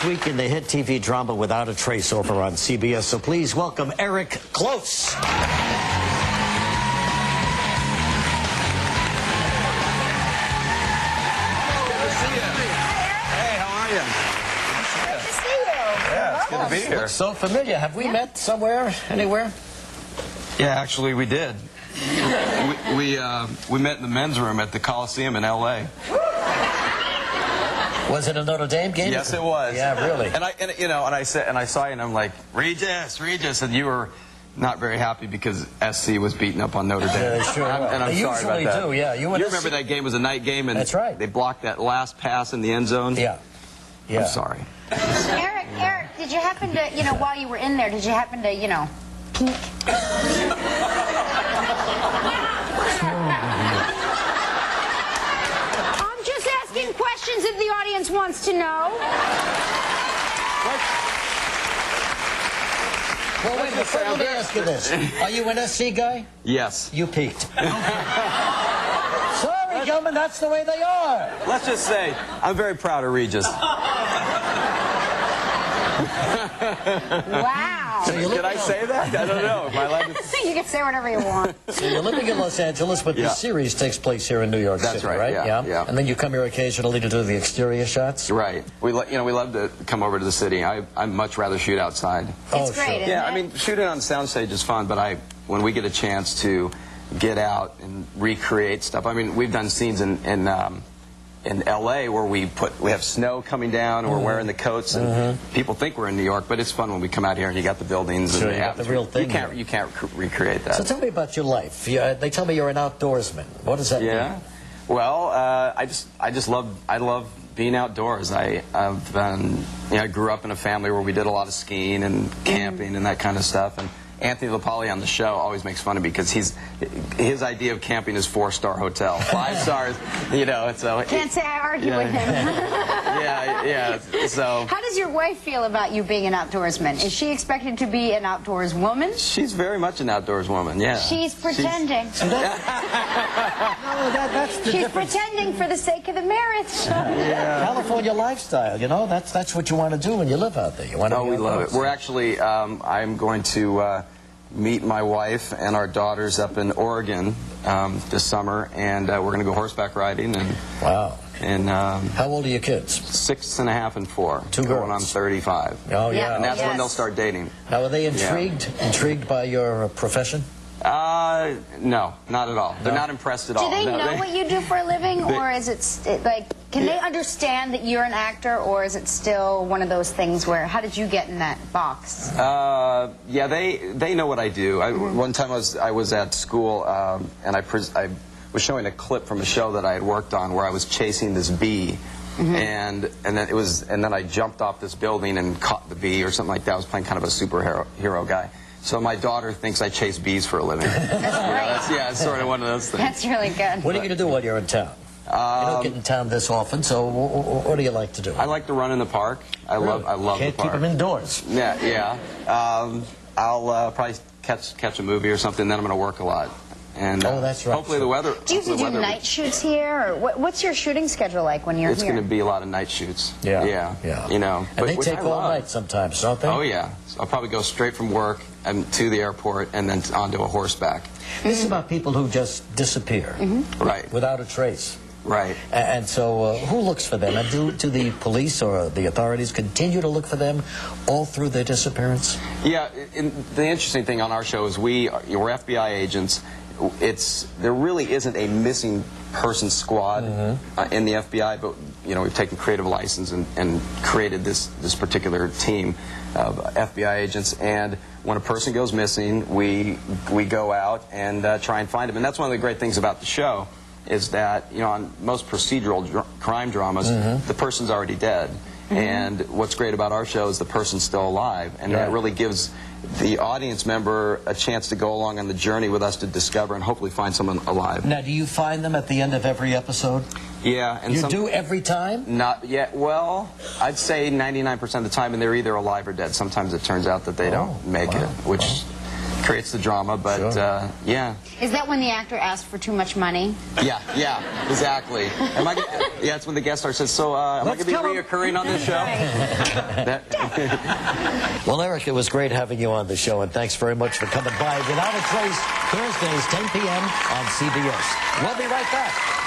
week in the hit TV drama Without a Trace over on CBS. So please welcome Eric Close. Hey, how are you? Good to see you. Yeah, it's good to be here. Looks so familiar. Have we met somewhere, anywhere? Yeah, actually, we did. We met in the men's room at the Coliseum in L.A. Was it a Notre Dame game? Yes, it was. Yeah, really. And I saw you, and I'm like, Regis, and you were not very happy because SC was beating up on Notre Dame. Yeah, sure. And I'm they sorry usually about that. do, yeah. You remember that game was a night game, and that's right. They blocked that last pass in the end zone. Yeah. Yeah. I'm sorry. Eric, did you happen to, while you were in there, did you happen to, peek? I'm just asking questions that the audience wants to know. Well, wait a minute. Let me ask you this. Are you an SC guy? Yes. You peaked. Sorry, gentlemen, that's the way they are. Let's just say, I'm very proud of Regis. Wow. So Did I say that? I don't know. Am I allowed to... You can say whatever you want. So you're living in Los Angeles, but the series takes place here in New York That's City, right? Yeah. And then you come here occasionally to do the exterior shots? Right. We love to come over to the city. I'd much rather shoot outside. It's great, isn't Yeah, it? I mean, shooting on soundstage is fun, but when we get a chance to get out and recreate stuff, I mean, we've done scenes in L.A. where we have snow coming down and we're wearing the coats and people think we're in New York, but it's fun when we come out here and you got the buildings Sure, and you got the real thing. You can't recreate that. So tell me about your life. They tell me you're an outdoorsman. What does that mean? Well, I love being outdoors. I grew up in a family where we did a lot of skiing and camping and that kind of stuff. And Anthony LaPaglia on the show always makes fun of me because his idea of camping is 4-star hotel, 5 stars. So Can't say I argue with him. yeah. So how does your wife feel about you being an outdoorsman? Is she expected to be an outdoors woman? she's very much an outdoors woman. Yeah. She's pretending. That's the She's difference. pretending for the sake of the marriage. California lifestyle, that's what you want to do when you live out there. You want to. Oh, we love it. We're actually, I'm going to meet my wife and our daughters up in Oregon this summer, and we're going to go horseback riding. And wow. And how old are your kids? 6 and a half and 4. Two going girls. on 35. Oh yeah. And that's when Yes. they'll start dating. Now, are they intrigued by your profession? No, not at all. They're not impressed at all. Do they know what you do for a living, or is it like, can they understand that you're an actor, or is it still one of those things where, how did you get in that box? Yeah, they know what I do. One time I was at school, and I was showing a clip from a show that I had worked on where I was chasing this bee. And then I jumped off this building and caught the bee or something like that. I was playing kind of a superhero guy. So my daughter thinks I chase bees for a living. That's great. It's sort of one of those things. That's really good. What are you going to do while you're in town? You don't get in town this often, so what do you like to do? I like to run in the park. I love Can't the park. keep them indoors. Yeah. I'll probably catch a movie or something. Then I'm going to work a lot. And that's right. Hopefully the weather. Do you have to do night shoots here, or what's your shooting schedule like when you're It's here? going to be a lot of night shoots. Yeah. And they take all night sometimes, don't they? Oh yeah. So I'll probably go straight from work and to the airport and then onto a horseback. This is about people who just disappear, Right. without a trace. Right. And so, who looks for them? And do the police or the authorities continue to look for them all through their disappearance? Yeah. The interesting thing on our show is we're FBI agents. There really isn't a missing person squad in the FBI, but we've taken creative license and created this particular team of FBI agents. And when a person goes missing, we go out and try and find them. And that's one of the great things about the show is that on most procedural crime dramas, the person's already dead. And what's great about our show is the person's still alive, and that really gives the audience member a chance to go along on the journey with us to discover and hopefully find someone alive. Now, do you find them at the end of every episode? Yeah. And you do every time? Not yet. Well, I'd say 99% of the time, and they're either alive or dead. Sometimes it turns out that they don't make it, which creates the drama. But Sure. yeah. Is that when the actor asks for too much money? Yeah, exactly. Yeah, it's when the guest star says, so am I going to be reoccurring on this show? Well, Eric, it was great having you on the show, and thanks very much for coming by. Without a Trace, Thursdays, 10 p.m. on CBS. We'll be right back.